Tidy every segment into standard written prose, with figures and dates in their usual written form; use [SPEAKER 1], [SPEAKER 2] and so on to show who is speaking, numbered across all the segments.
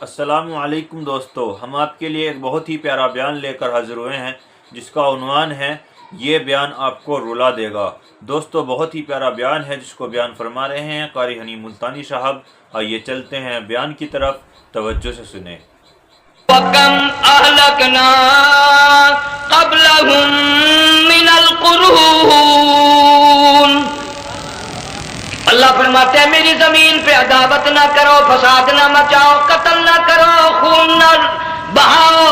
[SPEAKER 1] السلام علیکم دوستو، ہم آپ کے لیے ایک بہت ہی پیارا بیان لے کر حاضر ہوئے ہیں جس کا عنوان ہے یہ بیان آپ کو رلا دے گا۔ دوستو بہت ہی پیارا بیان ہے جس کو بیان فرما رہے ہیں قاری حنی ملتانی صاحب۔ آئیے چلتے ہیں بیان کی طرف، توجہ سے سنیں۔
[SPEAKER 2] وَكَمْ أَهْلَكْنَا قَبْلَهُمْ مِنَ الْقُرُونِ۔ اللہ فرماتے ہیں میری زمین پہ عداوت نہ کرو، فساد نہ مچاؤ، قتل نہ کرو، خون نہ بہاؤ،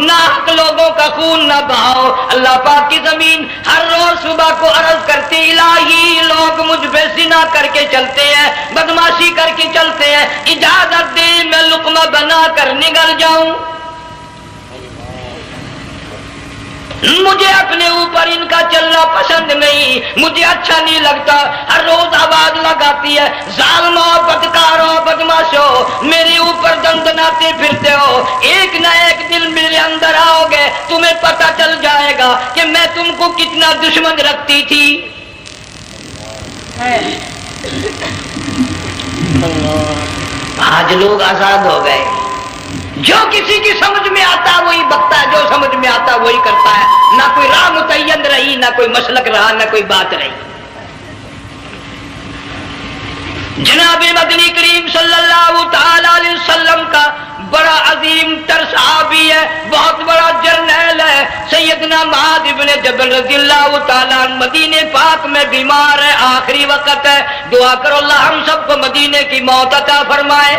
[SPEAKER 2] ناحق لوگوں کا خون نہ بہاؤ۔ اللہ پاک کی زمین ہر روز صبح کو عرض کرتی الہی لوگ مجھ پہ زنا کر کے چلتے ہیں، بدماشی کر کے چلتے ہیں، اجازت دے میں لقمہ بنا کر نگل جاؤں۔ مجھے اپنے اوپر ان کا چلنا پسند نہیں، مجھے اچھا نہیں لگتا۔ ہر روز آواز لگاتی ہے ظالموں، بدکاروں، بدماشوں، میرے اوپر دندناتے پھرتے ہو، ایک نہ ایک دن میرے اندر آؤ گے، تمہیں پتہ چل جائے گا کہ میں تم کو کتنا دشمن رکھتی تھی۔ آج لوگ آزاد ہو گئے، جو کسی کی سمجھ میں آتا وہی بکتا ہے، جو سمجھ میں آتا وہی کرتا ہے، نہ کوئی راہ متعین رہی، نہ کوئی مسلک رہا، نہ کوئی بات رہی۔ جناب مدنی کریم صلی اللہ تعالی علیہ وسلم کا بڑا عظیم تر صحابی ہے، بہت بڑا جرنیل ہے، سیدنا معاذ ابن جبل رضی اللہ تعالیٰ عنہ مدینے پاک میں بیمار ہے، آخری وقت ہے، دعا کرو اللہ ہم سب کو مدینے کی موت عطا فرمائے۔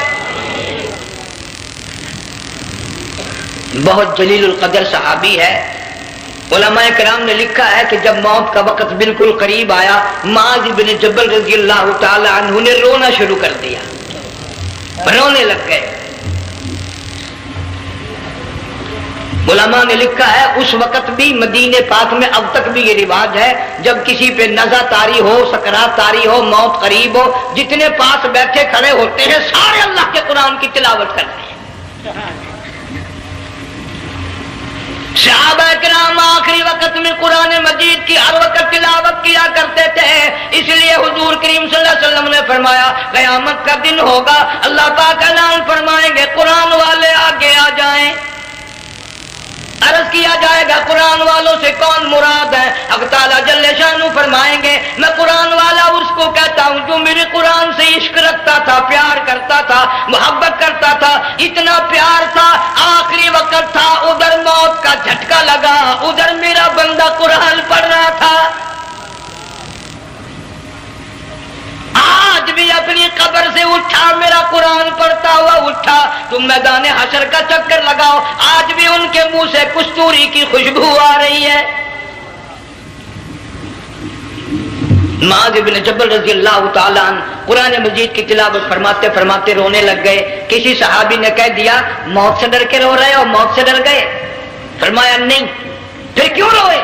[SPEAKER 2] بہت جلیل القدر صحابی ہے۔ علماء کرام نے لکھا ہے کہ جب موت کا وقت بالکل قریب آیا، معاذ بن جبل رضی اللہ تعالی عنہ نے رونا شروع کر دیا، رونے لگ گئے۔ علماء نے لکھا ہے اس وقت بھی مدینے پاک میں اب تک بھی یہ رواج ہے، جب کسی پہ نزع طاری ہو، سکرات طاری ہو، موت قریب ہو، جتنے پاس بیٹھے کھڑے ہوتے ہیں سارے اللہ کے قرآن کی تلاوت کرتے ہیں۔ صحابہ کرام آخری وقت میں قرآن مجید کی ہر وقت تلاوت کیا کرتے تھے، اس لیے حضور کریم صلی اللہ علیہ وسلم نے فرمایا قیامت کا دن ہوگا، اللہ پاک اعلان فرمائیں گے قرآن والے آگے آ جائیں۔ عرض کیا جائے گا قرآن والوں سے کون مراد ہے؟ حق تعالیٰ جل شانہ فرمائیں گے میں قرآن والا اس کو کہتا ہوں جو میرے قرآن سے عشق رکھتا تھا، پیار کرتا تھا، محبت کرتا تھا، اتنا پیار تھا آخری وقت تھا، ادھر موت کا جھٹکا لگا، ادھر میرا بندہ قرآن پڑھ رہا تھا۔ آج بھی اپنی قبر سے اٹھا، میرا قرآن پڑھتا ہوا اٹھا، تم میدان حشر کا چکر لگاؤ، آج بھی ان کے منہ سے کستوری کی خوشبو آ رہی ہے۔ معاذ بن جبل رضی اللہ تعالیٰ عنہ قرآن مجید کی تلاوت فرماتے فرماتے رونے لگ گئے۔ کسی صحابی نے کہہ دیا موت سے ڈر کے رو رہے ہو، موت سے ڈر گئے؟ فرمایا نہیں۔ پھر کیوں روئے؟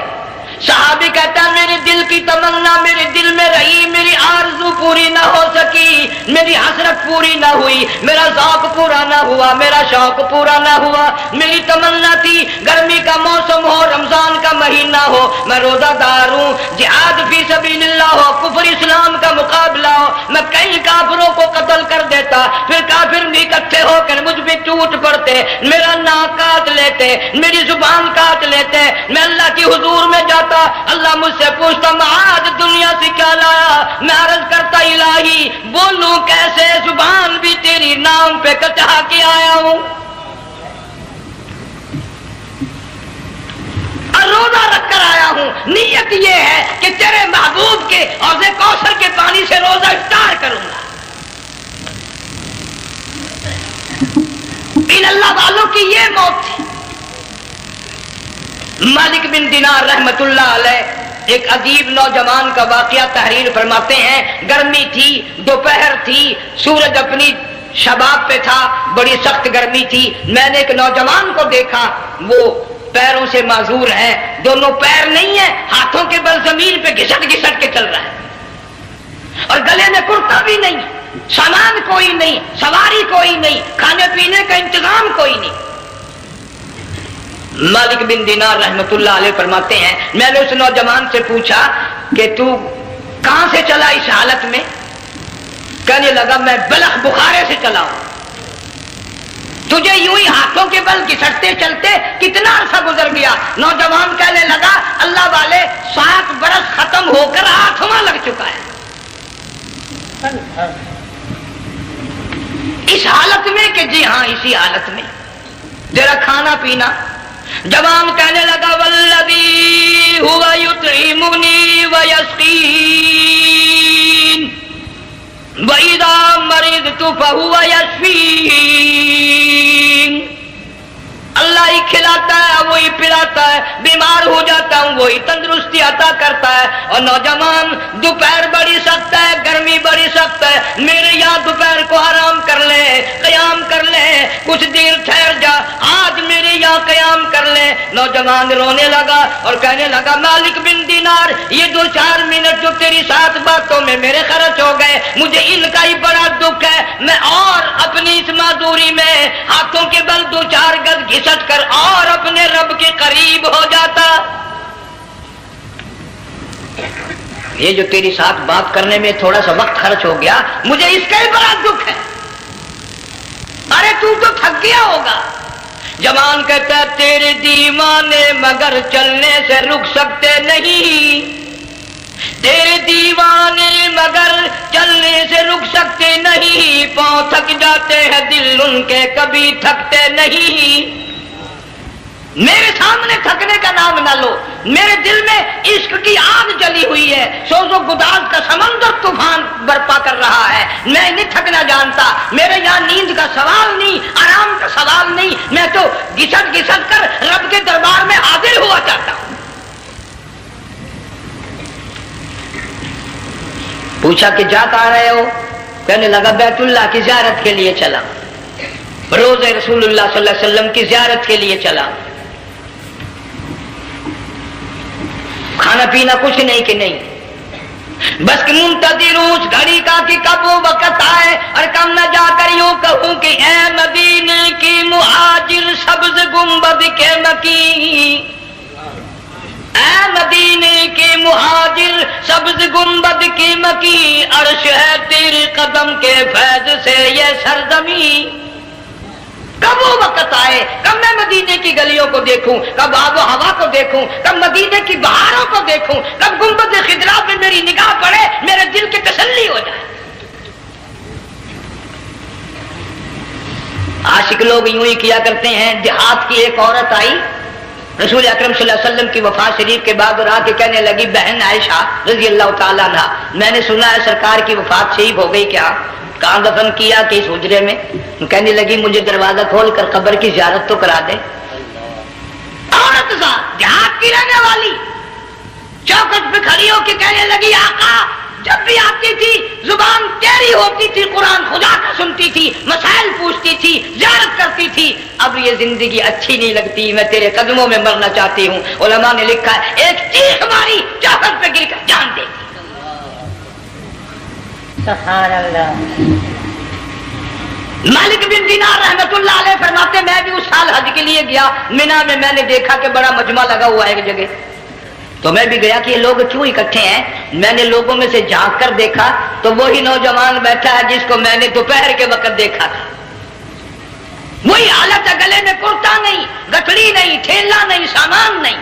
[SPEAKER 2] صحابی کہتا ہے میرے دل کی تمنا میرے دل میں رہی، میری آرزو پوری نہ ہو سکی، میری حسرت پوری نہ ہوئی، میرا ذوق پورا نہ ہوا، میرا شوق پورا نہ ہوا۔ میری تمنا تھی گرمی کا موسم ہو، رمضان کا مہینہ ہو، میں روزہ دار ہوں، جہاد فی سبیل اللہ ہو، کفر اسلام کا مقابلہ ہو، میں کئی کافروں کو قتل کر دیتا، پھر کافر بھی اکٹھے ہو کر مجھ پہ ٹوٹ پڑتے، میرا ناک کاٹ لیتے، میری زبان کاٹ لیتے، میں اللہ کی حضور میں جاتا، اللہ مجھ سے پوچھتا معاذ دنیا سے کیا لایا؟ میں عرض کرتا الہی بولوں کیسے، زبان بھی تیری نام پہ کٹا کے آیا ہوں، اور روزہ رکھ کر آیا ہوں، نیت یہ ہے کہ تیرے محبوب کے حوض کوثر کے پانی سے روزہ افطار کروں گا۔ ان اللہ والوں کی یہ موت تھی۔ مالک بن دینار رحمت اللہ علیہ ایک عجیب نوجوان کا واقعہ تحریر فرماتے ہیں، گرمی تھی، دوپہر تھی، سورج اپنی شباب پہ تھا، بڑی سخت گرمی تھی، میں نے ایک نوجوان کو دیکھا، وہ پیروں سے معذور ہے، دونوں پیر نہیں ہیں، ہاتھوں کے بل زمین پہ گھسٹ گھسٹ کے چل رہا ہے، اور گلے میں کرتا بھی نہیں، سامان کوئی نہیں، سواری کوئی نہیں، کھانے پینے کا انتظام کوئی نہیں۔ مالک بن دینار رحمت اللہ علیہ فرماتے ہیں میں نے اس نوجوان سے پوچھا کہ تو کہاں سے چلا اس حالت میں؟ کہنے لگا میں بلخ بخارے سے چلا ہوں۔ تجھے ہاتھوں کے بل گھسٹتے چلتے کتنا عرصہ گزر گیا. نوجوان کہنے لگا اللہ والے 7 برس ختم ہو کر 8واں لگ چکا ہے. اس حالت میں کہ جی ہاں اسی حالت میں ذرا کھانا پینا. جوان کہنے لگا والذی ہوا یطعمنی ویسقین وَإِذَا مَرِضْتُ فَهُوَ يَشْفِينِ. اللہ ہی کھلاتا ہے وہی پلاتا ہے، بیمار ہو جاتا ہوں وہی تندرستی عطا کرتا ہے. اور نوجوان دوپہر بڑی سخت ہے، گرمی بڑی سخت ہے، میرے یہاں دوپہر کو آرام کر لے، قیام کر لے، کچھ دیر ٹھہر جا، آج میرے یہاں قیام کر لے. نوجوان رونے لگا اور کہنے لگا مالک بن دینار، یہ 2-4 منٹ جو تیری ساتھ باتوں میں میرے خرچ ہو گئے، مجھے ان کا ہی بڑا دکھ ہے. میں اور اپنی اس معذوری میں ہاتھوں کے بل 2-4 گز گھسٹ کر اور اپنے رب کے قریب ہو جاتا. یہ جو تیری ساتھ بات کرنے میں تھوڑا سا وقت خرچ ہو گیا، مجھے اس کا ہی بڑا دکھ ہے. ارے تو تھک گیا ہوگا. جوان کہتا ہے تیرے دیوانے مگر چلنے سے رک سکتے نہیں، تیرے دیوانے مگر چلنے سے رک سکتے نہیں، پاؤں تھک جاتے ہیں دل ان کے کبھی تھکتے نہیں. میرے سامنے تھکنے کا نام نہ لو، میرے دل میں عشق کی آگ جلی ہوئی ہے، سوز و گداز کا سمندر طوفان برپا کر رہا ہے. میں نہیں تھکنا جانتا، میرے یہاں نیند کا سوال نہیں، آرام کا سوال نہیں، میں تو گھسٹ گھسٹ کر رب کے دربار میں حاضر ہوا چاہتا ہوں. پوچھا کہ جا کہاں رہے ہو؟ کہنے لگا بیت اللہ کی زیارت کے لیے چلا، روز رسول اللہ صلی اللہ علیہ وسلم کی زیارت کے لیے چلا. کھانا پینا کچھ نہیں کہ نہیں، بس کہ منتظر اس گھڑی کا کہ کب وہ وقت آئے اور کم نہ جا کر یوں کہوں کہ اے مدینے کی مہاجر سبز گنبد کے مکی، اے مدینے کے مہاجر سبز گنبد کی مکی، عرش ہے تیرے قدم کے فیض سے یہ سرزمین. کب وہ وقت آئے، کب میں مدینے کی گلیوں کو دیکھوں، کب آب و ہوا کو دیکھوں، کب مدینے کی بہاروں کو دیکھوں، کب گنبد خضرا پہ میری نگاہ پڑے، میرے دل کی تسلی ہو جائے. عاشق لوگ یوں ہی کیا کرتے ہیں. دیہات کی ایک عورت آئی رسول اکرم صلی اللہ علیہ وسلم کی وفات شریف کے بعد اور آ کے کہنے لگی بہن عائشہ رضی اللہ تعالیٰ عنہ، میں نے سنا ہے سرکار کی وفات شریف ہو گئی، کیا کہاں دفن کیا کہ اس حجرے میں؟ کہنے لگی مجھے دروازہ کھول کر قبر کی زیارت تو کرا دے. عورت دیہات کی رہنے والی چوکٹ پہ کھڑی ہو کے کہنے لگی آقا جب بھی آتی تھی زبان تیری ہوتی تھی، قرآن خدا کا سنتی تھی، مسائل پوچھتی تھی، زیارت کرتی تھی، اب یہ زندگی اچھی نہیں لگتی، میں تیرے قدموں میں مرنا چاہتی ہوں. علماء نے لکھا ہے ایک چیخ ماری چوکٹ پہ گر کر جان دے. سبحان اللہ. مالک بن دینار رحمت اللہ علیہ فرماتے میں بھی اس سال حج کے لیے گیا مینا میں نے دیکھا کہ بڑا مجمع لگا ہوا ہے ایک جگہ، تو میں بھی گیا کہ یہ لوگ کیوں اکٹھے ہیں. میں نے لوگوں میں سے جھانک کر دیکھا تو وہی نوجوان بیٹھا ہے جس کو میں نے دوپہر کے وقت دیکھا تھا. وہی حالت ہے، گلے میں کرتا نہیں، گٹھڑی نہیں، ٹھیلا نہیں، سامان نہیں،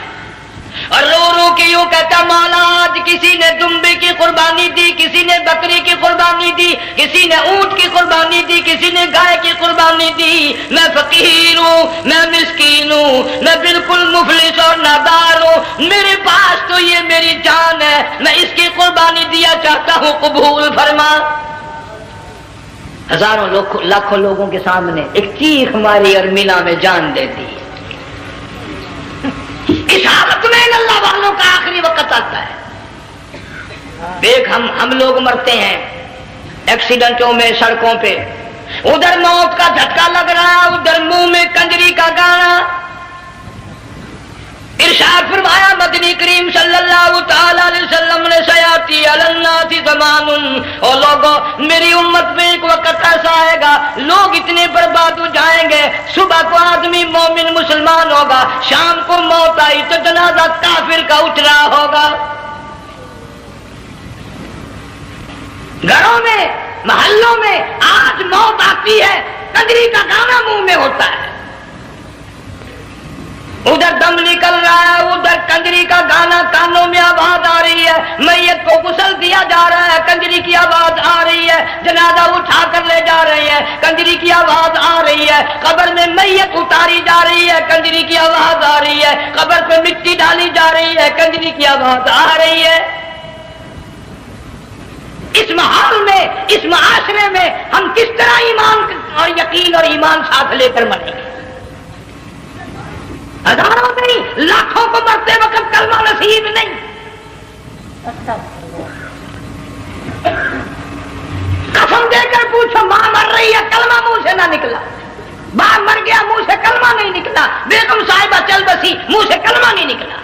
[SPEAKER 2] اور رو رو کے یوں کہتا مولا آج کسی نے دمبے کی قربانی دی، کسی نے بکری کی قربانی دی، کسی نے اونٹ کی قربانی دی، کسی نے گائے کی قربانی دی. میں فقیر ہوں، میں مسکین ہوں، میں بالکل مفلس اور نادار ہوں، میرے پاس تو یہ میری جان ہے، میں اس کی قربانی دیا چاہتا ہوں، قبول فرما. ہزاروں لاکھوں لوگوں کے سامنے ایک چیخ ماری اور مینا میں جان دے دی. اس حالت میں اللہ والوں کا آخری وقت آتا ہے. دیکھ ہم لوگ مرتے ہیں ایکسیڈنٹوں میں، سڑکوں پہ، ادھر موت کا جھٹکا لگ رہا، ادھر منہ میں کنجری کا گانا. ارشاد فرمایا مدنی کریم صلی اللہ تعالی علیہ وسلم نے سیاتی علی الناس زمان، اور لوگوں میری امت میں ایک وقت ایسا آئے گا لوگ اتنے برباد ہو جائیں گے، صبح کو آدمی مومن مسلمان ہوگا، شام کو موت آئی تو جنازہ کافر کا اٹھ رہا ہوگا. گھروں میں، محلوں میں آج موت آتی ہے، کنجری کا گانا منہ میں ہوتا ہے. ادھر دم نکل رہا ہے، ادھر کنجری کا گانا کانوں میں آواز آ رہی ہے، میت کو غسل دیا جا رہا ہے، کنجری کی آواز آ رہی ہے، جنازہ اٹھا کر لے جا رہے ہیں، کنجری کی آواز آ رہی ہے، قبر میں میت اتاری جا رہی ہے، کنجری کی آواز آ رہی ہے، قبر پہ مٹی ڈالی جا رہی ہے، کنجری کی آواز آ رہی ہے۔ اس ماحول میں، اس معاشرے میں ہم کس طرح ایمان اور یقین اور ایمان ساتھ لے کر مریں گے؟ ہزاروں نہیں، لاکھوں کو مرتے وقت کلمہ نصیب نہیں۔ قسم دے کر پوچھو، ماں مر رہی ہے، کلمہ منہ سے نہ نکلا، باپ مر گیا، منہ سے کلمہ نہیں نکلا، بیگم صاحبہ چل بسی، منہ سے کلمہ نہیں نکلا۔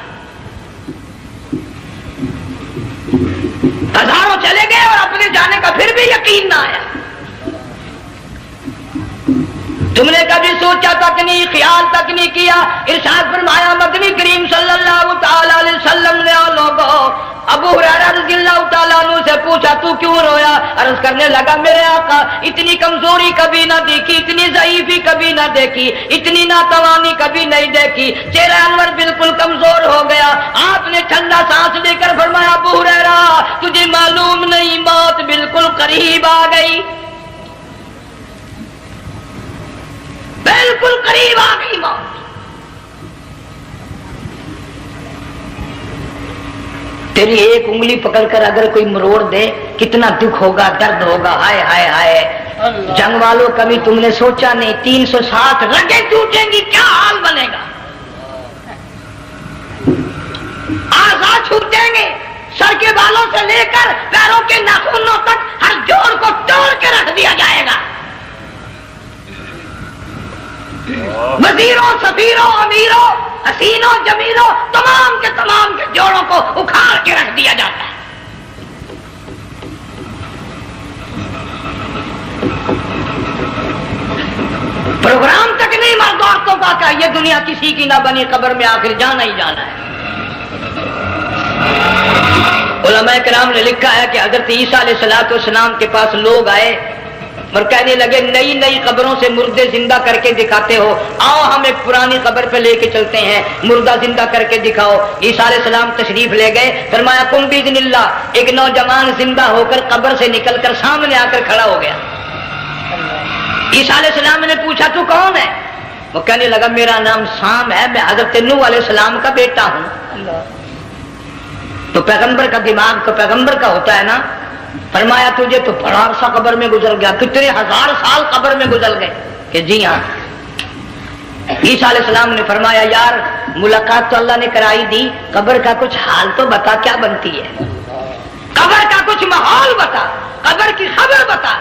[SPEAKER 2] ہزاروں چلے گئے اور اپنے جانے کا پھر بھی یقین نہ آیا۔ تم نے کبھی سوچا تک نہیں، خیال تک نہیں کیا؟ ارشاد فرمایا مدنی کریم صلی اللہ تعالی علیہ وسلم نے لوگوں ابو ہریرہ رضی اللہ تعالیٰ عنہ سے پوچھا تو کیوں رویا؟ عرض کرنے لگا میرے آقا اتنی کمزوری کبھی نہ دیکھی، اتنی ضعیفی کبھی نہ دیکھی، اتنی ناتوانی کبھی نہیں دیکھی، چہرہ انور بالکل کمزور ہو گیا۔ آپ نے ٹھنڈا سانس لے کر فرمایا ابو ہریرہ تجھے معلوم نہیں موت بالکل قریب آ گئی، بالکل قریب آ گئی موت۔ تیری ایک انگلی پکڑ کر اگر کوئی مروڑ دے کتنا دکھ ہوگا، درد ہوگا، ہائے ہائے ہائے۔ جنگ والوں کبھی تم نے سوچا نہیں 360 رگیں ٹوٹیں گی کیا حال بنے گا، اعضاء چھوٹیں گے، سر کے بالوں سے لے کر پیروں کے ناخنوں تک ہر جوڑ کو توڑ کے رکھ دیا جائے گا، وزیروں، سفیروں، امیروں، حسینوں، جمیلوں، تمام کے جوڑوں کو اکھاڑ کے رکھ دیا جاتا ہے۔ پروگرام تک نہیں مرد عورتوں کا کہ یہ دنیا کسی کی نہ بنی، قبر میں آخر جانا ہی جانا ہے۔ علماء کرام نے لکھا ہے کہ حضرت عیسیٰ علیہ السلام کے پاس لوگ آئے اور کہنے لگے نئی نئی قبروں سے مردے زندہ کر کے دکھاتے ہو، آؤ ہم ایک پرانی قبر پہ لے کے چلتے ہیں، مردہ زندہ کر کے دکھاؤ۔ عیسیٰ علیہ السلام تشریف لے گئے، فرمایا کم باذن اللہ، ایک نوجوان زندہ ہو کر قبر سے نکل کر سامنے آ کر کھڑا ہو گیا۔ عیسیٰ علیہ السلام نے پوچھا تو کون ہے؟ وہ کہنے لگا میرا نام سام ہے، میں حضرت نوح علیہ السلام کا بیٹا ہوں۔ تو پیغمبر کا دماغ تو پیغمبر کا ہوتا ہے نا۔ فرمایا تجھے تو بڑا عرصہ قبر میں گزر گیا، کتنے ہزار سال قبر میں گزر گئے؟ کہ جی ہاں۔ عیسیٰ علیہ السلام نے فرمایا یار ملاقات تو اللہ نے کرائی دی، قبر کا کچھ حال تو بتا کیا بنتی ہے، قبر کا کچھ ماحول بتا، قبر کی خبر بتا۔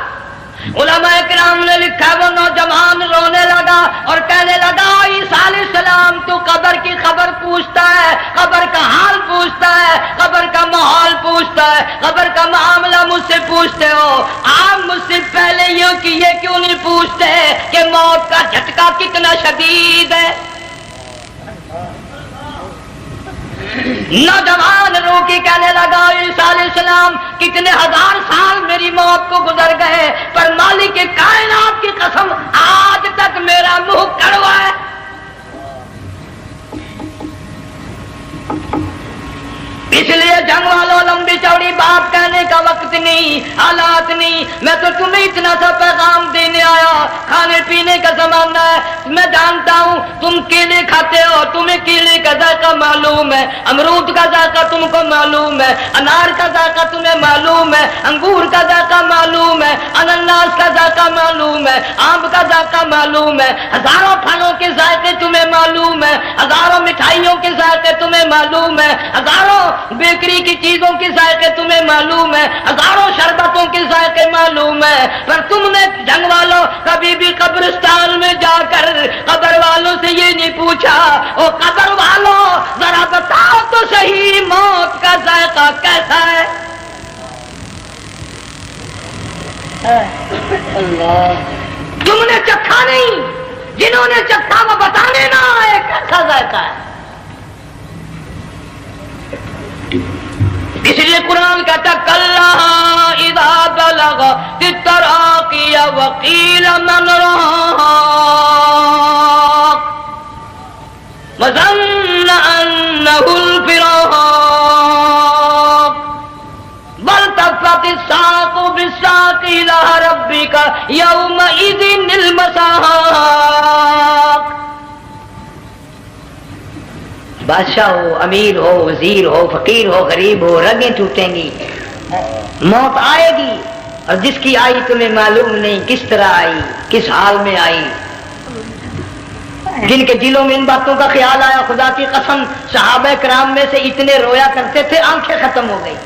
[SPEAKER 2] علماء کرام نے لکھا وہ نوجوان رونے لگا اور کہنے لگا عیسیٰ علیہ السلام تو قبر کی خبر پوچھتا ہے، قبر کا حال پوچھتا ہے، قبر کا ماحول پوچھتا ہے، قبر کا معاملہ مجھ سے پوچھتے ہو، آپ مجھ سے پہلے یہ کیوں نہیں پوچھتے کہ موت کا جھٹکا کتنا شدید ہے؟ نوجوان رو کے کہنے لگا عیسیٰ علیہ السلام کتنے ہزار سال میری موت کو گزر گئے پر مالک کائنات کی قسم آج تک میرا منہ کڑوا ہے۔ اس لیے جنگ والوں لمبی چوڑی بات کہنے کا وقت نہیں، حالات نہیں، میں تو تمہیں اتنا سا پیغام دینے آیا، کھانے پینے کا زمانہ ہے، میں جانتا ہوں تم کیلے کھاتے ہو، تمہیں کیلے کا ذائقہ معلوم ہے، امرود کا ذائقہ تم کو معلوم ہے، انار کا ذائقہ تمہیں معلوم ہے، انگور کا ذائقہ معلوم ہے، انناس کا ذائقہ معلوم ہے، آم کا ذائقہ معلوم ہے، ہزاروں پھلوں کے ذائقے تمہیں معلوم ہے، ہزاروں مٹھائیوں کے ذائقے تمہیں معلوم ہے، ہزاروں بیکری کی چیزوں کے ذائقے تمہیں معلوم ہے، ہزاروں شربتوں کے ذائقے معلوم ہے، پر تم نے جنگ والوں کبھی بھی قبرستان میں جا کر قبر والوں سے یہ نہیں پوچھا او قبر والوں ذرا بتاؤ تو صحیح موت کا ذائقہ کیسا ہے؟ تم نے چکھا نہیں، جنہوں نے چکھا وہ بتانے نہ آئے کیسا ذائقہ ہے۔ اس لیے قرآن کہتا کلا اذا بلغت التراقی وقیل من راق وظن إلى ربك يومئذ المساق. بادشاہ ہو، امیر ہو، وزیر ہو، فقیر ہو، غریب ہو، رگیں ٹوٹیں گی، موت آئے گی، اور جس کی آئی تمہیں معلوم نہیں کس طرح آئی، کس حال میں آئی. جن کے دلوں میں ان باتوں کا خیال آیا، خدا کی قسم صحابہ کرام میں سے اتنے رویا کرتے تھے آنکھیں ختم ہو گئی.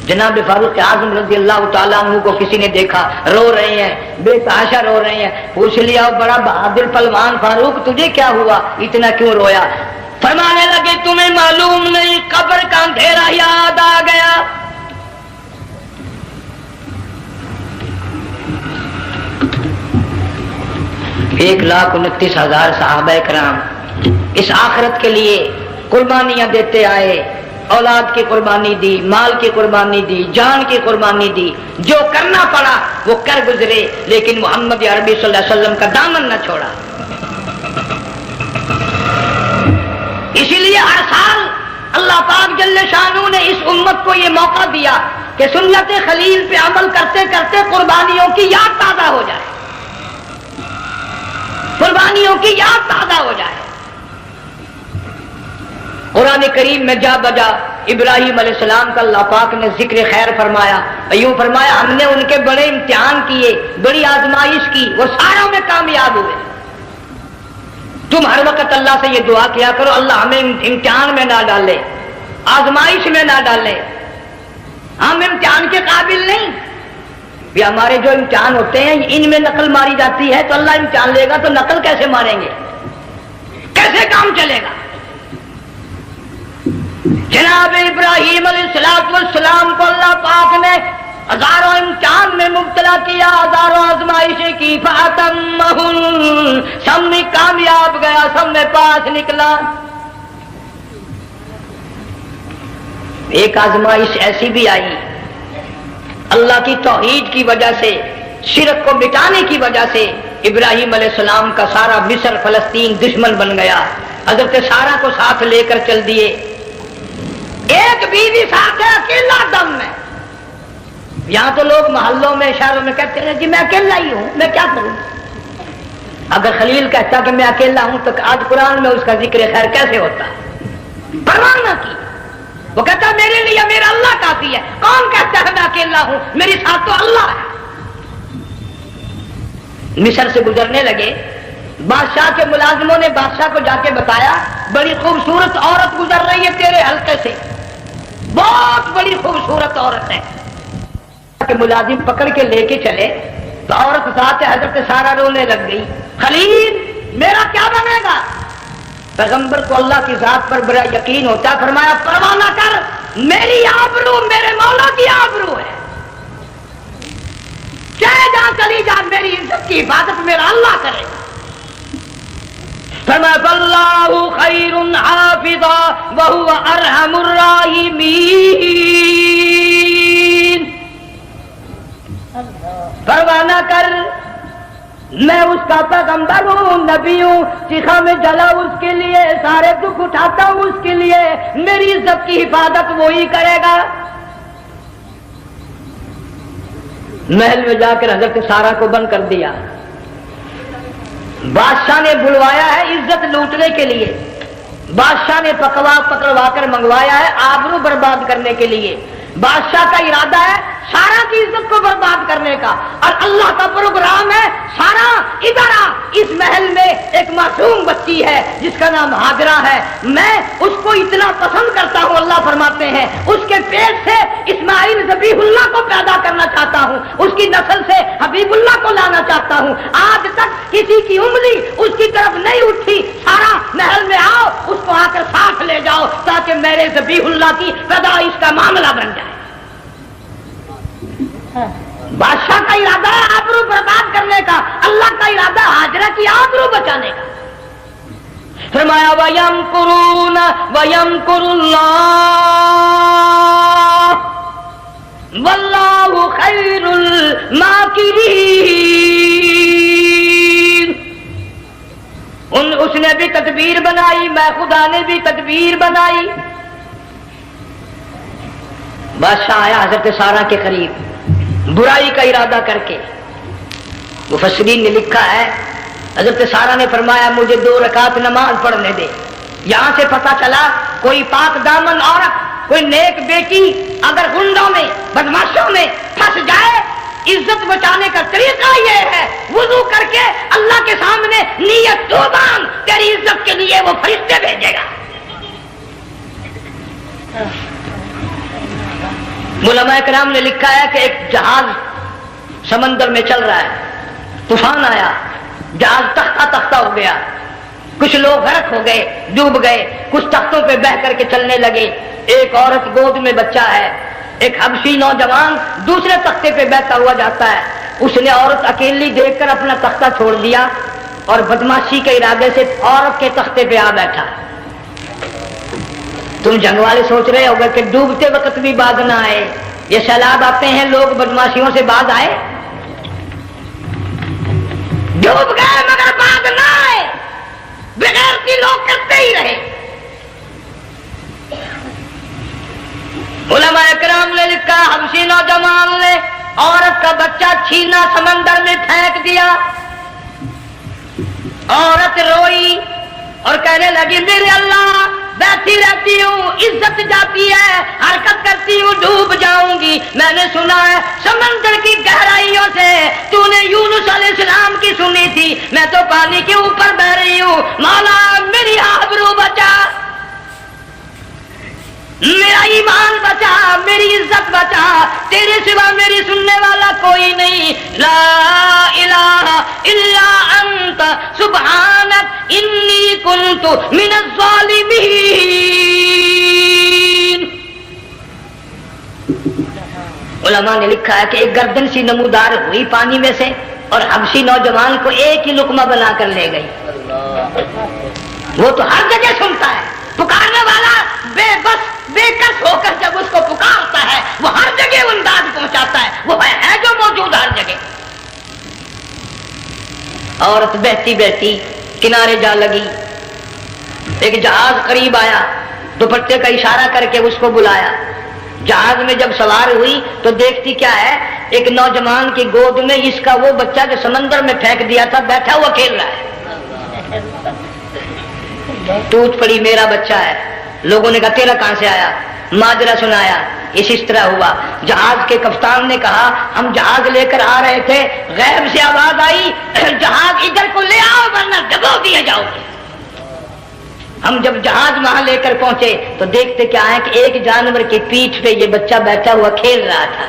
[SPEAKER 2] جناب فاروق اعظم رضی اللہ تعالیٰ عنہ کو کسی نے دیکھا رو رہے ہیں، بے تحاشا رو رہے ہیں. پوچھ لیا بڑا بہادر پہلوان فاروق تجھے کیا ہوا، اتنا کیوں رویا؟ فرمانے لگے تمہیں معلوم نہیں قبر کا اندھیرا یاد آ گیا. 1,29,000 صحابہ کرام اس آخرت کے لیے قربانیاں دیتے آئے، اولاد کی قربانی دی، مال کی قربانی دی، جان کی قربانی دی، جو کرنا پڑا وہ کر گزرے، لیکن محمد عربی صلی اللہ علیہ وسلم کا دامن نہ چھوڑا. اسی لیے ہر سال اللہ پاک جل شانہ نے اس امت کو یہ موقع دیا کہ سنت خلیل پہ عمل کرتے کرتے قربانیوں کی یاد تازہ ہو جائے، قربانیوں کی یاد تازہ ہو جائے. قرآن کریم میں جا بجا ابراہیم علیہ السلام کا اللہ پاک نے ذکر خیر فرمایا، یوں فرمایا ہم نے ان کے بڑے امتحان کیے، بڑی آزمائش کی، وہ ساروں میں کامیاب ہوئے. تم ہر وقت اللہ سے یہ دعا کیا کرو اللہ ہمیں امتحان میں نہ ڈالے، آزمائش میں نہ ڈالے، ہم امتحان کے قابل نہیں. یہ ہمارے جو امتحان ہوتے ہیں ان میں نقل ماری جاتی ہے، تو اللہ امتحان لے گا تو نقل کیسے ماریں گے، کیسے کام چلے گا؟ جناب ابراہیم علیہ السلام کو اللہ پاک نے ہزاروں امتحان میں مبتلا کیا، ہزاروں آزمائشیں کی، فَأَتَمَّهُنْ سب میں کامیاب گیا، سب میں پاس نکلا. ایک آزمائش ایسی بھی آئی اللہ کی توحید کی وجہ سے، شرک کو مٹانے کی وجہ سے ابراہیم علیہ السلام کا سارا مصر فلسطین دشمن بن گیا. حضرت سارہ کو ساتھ لے کر چل دیے، ایک بیوی ساتھ ہے اکیلا دم میں. یہاں تو لوگ محلوں میں شہروں میں کہتے ہیں جی میں اکیلا ہی ہوں، میں کیا کروں. اگر خلیل کہتا کہ میں اکیلا ہوں تو آج قرآن میں اس کا ذکر خیر کیسے ہوتا؟ پرواہ نہ کی، وہ کہتا میرے لیے میرا اللہ کافی ہے. کون کہتا ہے میں اکیلا ہوں، میری ساتھ تو اللہ ہے. مصر سے گزرنے لگے، بادشاہ کے ملازموں نے بادشاہ کو جا کے بتایا بڑی خوبصورت عورت گزر رہی ہے تیرے حلقے سے، بہت بڑی خوبصورت عورت ہے. کہ ملازم پکڑ کے لے کے چلے تو عورت ذات حضرت سارہ رونے لگ گئی. خلیل میرا کیا بنے گا؟ پیغمبر کو اللہ کی ذات پر بڑا یقین ہوتا، فرمایا پرواہ نہ کر، میری آبرو میرے مولا کی آبرو ہے، چاہے جہاں چلی جا میری عزت کی حفاظت میرا اللہ کرے گا. فرمایا فاللہ خیر حافظا وہو ارحم الراحمین. پرواہ نہ کر، میں اس کا پیغمبر ہوں، نبی ہوں، چیخا میں جلا اس کے لیے، سارے دکھ اٹھاتا ہوں اس کے لیے، میری عزت کی حفاظت وہی کرے گا. محل میں جا کر حضرت سارہ کو بند کر دیا. بادشاہ نے بلوایا ہے عزت لوٹنے کے لیے، بادشاہ نے پکڑوا کر منگوایا ہے آبرو برباد کرنے کے لیے. بادشاہ کا ارادہ ہے سارا کی عزت کو برباد کرنے کا، اور اللہ کا پروگرام ہے سارا ادھر آ، اس محل میں ایک معصوم بچی ہے جس کا نام ہاجرہ ہے، میں اس کو اتنا پسند کرتا ہوں، اللہ فرماتے ہیں اس کے پیٹ سے اسماعیل ذبیح اللہ کو پیدا کرنا چاہتا ہوں، اس کی نسل سے حبیب اللہ کو لانا چاہتا ہوں. آج تک کسی کی انگلی اس کی طرف نہیں اٹھی. سارا محل میں آؤ، اس کو آ کر ساتھ لے جاؤ تاکہ میرے ذبیح اللہ کی پیدائش کا معاملہ بن جائے. بادشاہ کا ارادہ ہے آبرو برباد کرنے کا، اللہ کا ارادہ ہاجرہ کی آبرو بچانے کا. فرمایا وَيَمْكُرُونَ وَيَمْكُرُ اللَّهُ وَاللَّهُ خَيْرُ الْمَاكِرِينَ. اس نے بھی تدبیر بنائی، میں خدا نے بھی تدبیر بنائی. بادشاہ آیا حضرت سارہ کے قریب، برائی کا ارادہ کر کے. مفسرین نے لکھا ہے حضرت سارہ نے فرمایا مجھے 2 رکعت نماز پڑھنے دے. یہاں سے پتہ چلا کوئی پاک دامن عورت، کوئی نیک بیٹی اگر گنڈوں میں بدماشوں میں پھنس جائے، عزت بچانے کا طریقہ یہ ہے وضو کر کے اللہ کے سامنے نیت تو باندھ، تیری عزت کے لیے وہ فرشتے بھیجے گا. علماء کرام نے لکھا ہے کہ ایک جہاز سمندر میں چل رہا ہے، طوفان آیا، جہاز تختہ تختہ ہو گیا، کچھ لوگ غرق ہو گئے، ڈوب گئے، کچھ تختوں پہ بہ کر کے چلنے لگے. ایک عورت گود میں بچہ ہے، ایک حبشی نوجوان دوسرے تختے پہ بہتا ہوا جاتا ہے. اس نے عورت اکیلی دیکھ کر اپنا تختہ چھوڑ دیا اور بدماشی کے ارادے سے عورت کے تختے پہ آ بیٹھا. تم جنگ والے سوچ رہے ہوگے کہ ڈوبتے وقت بھی باز نہ آئے، یہ سیلاب آتے ہیں لوگ بدماشیوں سے باز آئے؟ ڈوب گئے مگر باز نہ آئے، بغیرتی لوگ کرتے ہی رہے. علماء کرام نے لکھا حبشی نوجوان نے عورت کا بچہ چھینا سمندر میں پھینک دیا. عورت روئی اور کہنے لگی میرے اللہ بیٹھی رہتی ہوں، عزت جاتی ہے، حرکت کرتی ہوں، ڈوب جاؤں گی. میں نے سنا ہے سمندر کی گہرائیوں سے تو نے یونس علیہ السلام کی سنی تھی، میں تو پانی کے اوپر بہ رہی ہوں. مولا میری آبرو بچا، میرا ایمان بچا، میری عزت بچا، تیرے سوا میری سننے والا کوئی نہیں. لا الہ الا انت سبحانک انی کنت من الظالمین. علماء نے لکھا ہے کہ ایک گردن سی نمودار ہوئی پانی میں سے اور حبشی نوجوان کو ایک ہی لقمہ بنا کر لے گئی. وہ تو ہر جگہ سنتا ہے، پکارنے والا بے بس بے کس ہو کر جب اس کو پکارتا ہے وہ ہر جگہ انداز پہنچاتا ہے، وہ ہے جو موجود ہر جگہ. عورت بہتی بہتی کنارے جا لگی. ایک جہاز قریب آیا، دوپٹے کا اشارہ کر کے اس کو بلایا. جہاز میں جب سوار ہوئی تو دیکھتی کیا ہے، ایک نوجوان کی گود میں اس کا وہ بچہ جو سمندر میں پھینک دیا تھا بیٹھا ہوا کھیل رہا ہے. ٹوٹ پڑی میرا بچہ ہے. لوگوں نے کہا تیرا کہاں سے آیا؟ ماجرا سنایا. اس طرح ہوا. جہاز کے کپتان نے کہا ہم جہاز لے کر آ رہے تھے، غیب سے آواز آئی جہاز ادھر کو لے آؤ ورنہ ڈبو دیے جاؤ گے. ہم جب جہاز وہاں لے کر پہنچے تو دیکھتے کیا ہے کہ ایک جانور کی پیٹھ پہ یہ بچہ بیٹھا ہوا کھیل رہا تھا.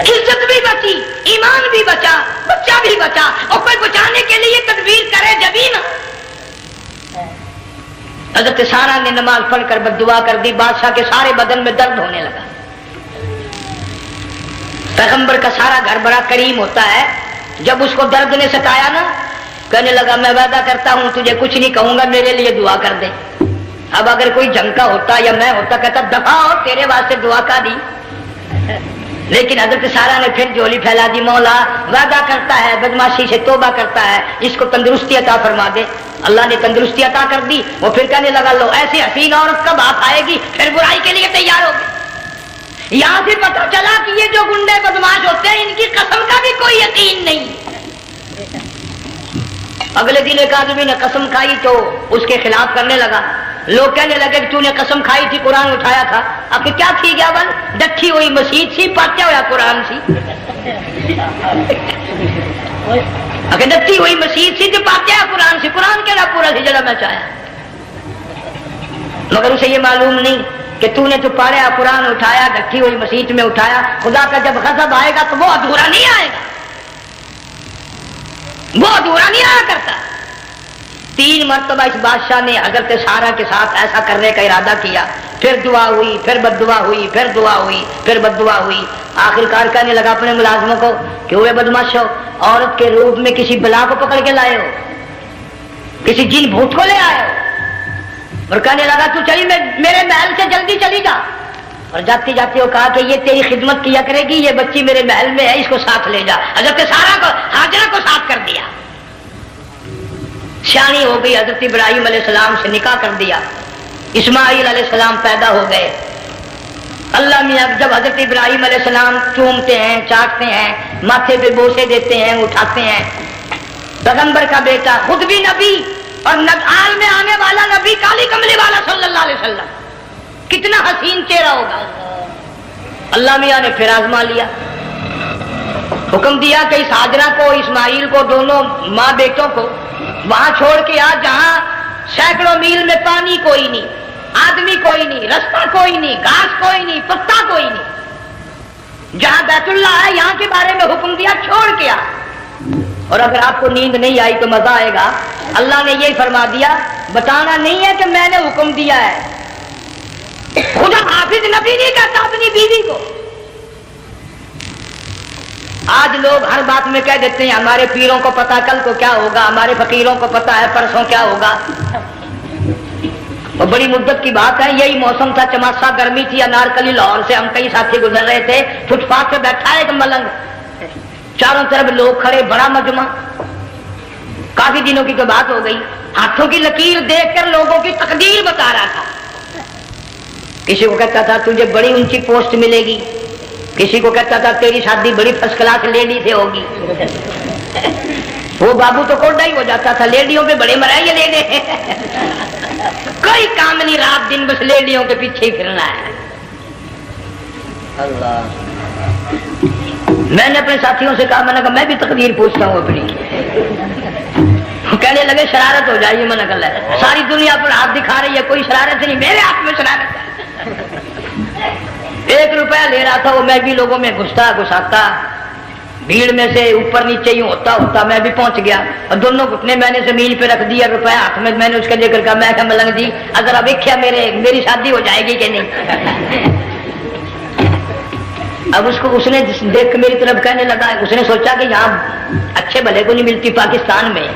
[SPEAKER 2] عزت بھی بچی، ایمان بھی بچا، بچہ بھی بچا. اور کوئی بچانے کے لیے تدبیر کرے جبھی نا. حضرت سارہ نے نماز پڑھ کر بددعا کر دی. بادشاہ کے سارے بدن میں درد ہونے لگا. پیغمبر کا سارا گھر بڑا کریم ہوتا ہے. جب اس کو درد نے ستایا نا، کہنے لگا میں وعدہ کرتا ہوں تجھے کچھ نہیں کہوں گا، میرے لیے دعا کر دے. اب اگر کوئی جنگ کا ہوتا یا میں ہوتا کہتا دفعہ ہو تیرے واسطے دعا کا دی. لیکن حضرت سارہ نے پھر جولی پھیلا دی. مولا وعدہ کرتا ہے، بدماشی سے توبہ کرتا ہے، اس کو تندرستی عطا فرما دے. اللہ نے تندرستی عطا کر دی. وہ پھر کہنے لگا لو ایسی حسین عورت کب آپ آئے گی، پھر برائی کے لیے تیار ہو گئے. یہاں سے پتہ چلا کہ یہ جو گنڈے بدماش ہوتے ہیں ان کی قسم کا بھی کوئی یقین نہیں. اگلے دن ایک آدمی نے قسم کھائی تو اس کے خلاف کرنے لگا. لوگ کہنے لگے کہ تو نے قسم کھائی تھی، قرآن اٹھایا تھا. اب کیا تھی گیا بن ڈٹھی ہوئی مسجد سی، پاٹیا ہوا قرآن سی. اگر ڈٹھی ہوئی مسجد سی تو پاٹیا قرآن سی. قرآن کہنا پورا سی جڑا میں چاہیا، مگر اسے یہ معلوم نہیں کہ تو نے تو پاڑیا قرآن اٹھایا، ڈٹھی ہوئی مسجد میں اٹھایا. خدا کا جب غضب آئے گا تو وہ ادھورا نہیں آئے گا، وہ ادھورا نہیں آیا کرتا. 3 مرتبہ اس بادشاہ نے حضرت سارہ کے ساتھ ایسا کرنے کا ارادہ کیا. پھر دعا ہوئی، پھر بد دعا ہوئی، پھر دعا ہوئی، پھر بد دعا ہوئی. آخر کار کہنے لگا اپنے ملازموں کو کہ ہوئے بدماش ہو، عورت کے روپ میں کسی بلا کو پکڑ کے لائے ہو، کسی جن بھوت کو لے آئے ہو. اور کہنے لگا تو چلی میرے محل سے جلدی چلی جا. اور جاتی جاتی وہ کہا کہ یہ تیری خدمت کیا کرے گی، یہ بچی میرے محل میں ہے، اس کو ساتھ لے جا. حضرت سارہ کو ہاجرہ کو ساتھ کر دیا. سیانی ہو گئی، حضرت ابراہیم علیہ السلام سے نکاح کر دیا. اسماعیل علیہ السلام پیدا ہو گئے. اللہ میاں جب حضرت ابراہیم علیہ السلام چومتے ہیں، چاٹتے ہیں، ماتھے پہ بوسے دیتے ہیں، اٹھاتے ہیں، پیغمبر کا بیٹا، خود بھی نبی اور نگال میں آنے والا نبی، کالی کملی والا صلی اللہ علیہ وسلم، کتنا حسین چہرہ ہوگا۔ اللہ میاں نے پھر آزما لیا، حکم دیا کہ اس ہاجرہ کو، اسماعیل کو، دونوں ماں بیٹوں کو وہاں چھوڑ کے آ جہاں سینکڑوں میل میں پانی کوئی نہیں، آدمی کوئی نہیں، رستہ کوئی نہیں، گھاس کوئی نہیں، پتا کوئی نہیں، جہاں بیت اللہ ہے یہاں کے بارے میں حکم دیا، چھوڑ کے آ۔ اور اگر آپ کو نیند نہیں آئی تو مزہ آئے گا، اللہ نے یہ فرما دیا، بتانا نہیں ہے کہ میں نے حکم دیا ہے۔ خدا حافظ نبی نہیں کہتا اپنی بیوی کو۔ آج لوگ ہر بات میں کہہ دیتے ہیں ہمارے پیروں کو پتا کل کو کیا ہوگا، ہمارے فقیروں کو پتا ہے پرسوں کیا ہوگا۔ اور بڑی مدت کی بات ہے، یہی موسم تھا، چماسا گرمی تھی، انارکلی لاہور سے ہم کئی ساتھی گزر رہے تھے، فٹ پاتھ پہ بیٹھا ایک ملنگ، چاروں طرف لوگ کھڑے، بڑا مجمع، کافی دنوں کی تو بات ہو گئی، ہاتھوں کی لکیر دیکھ کر لوگوں کی تقدیر بتا رہا تھا۔ کسی کو کہتا تھا تجھے بڑی اونچی پوسٹ ملے گی، کسی کو کہتا تھا تیری شادی بڑی فرسٹ کلاس لیڈی سے ہوگی۔ وہ بابو تو کوڈا ہی ہو جاتا تھا، لیڈیوں پہ بڑے مرائے یہ لیڈے، کوئی کام نہیں، رات دن بس لیڈیوں کے پیچھے ہی پھرنا ہے۔ اللہ، میں نے اپنے ساتھیوں سے کہا، میں نے کہا میں بھی تقدیر پوچھتا ہوں اپنی۔ کہنے لگے شرارت ہو جائے، میں نے کہا ساری دنیا پر ہاتھ دکھا رہی ہے، کوئی شرارت نہیں، میرے ہاتھ میں شرارت ہے۔ 1 روپیہ لے رہا تھا وہ، میں بھی لوگوں میں گھساتا، بھیڑ میں سے اوپر نیچے ہی ہوتا میں بھی پہنچ گیا، اور دونوں گھٹنے میں نے زمین پہ رکھ دیا، روپیہ ہاتھ میں نے اس کے لے کر کہا، میں کہا ملنگ جی اگر اب دیکھا میری شادی ہو جائے گی کہ نہیں؟ اب اس نے دیکھ کے میری طرف کہنے لگا، اس نے سوچا کہ یہاں اچھے بھلے کو نہیں ملتی پاکستان میں،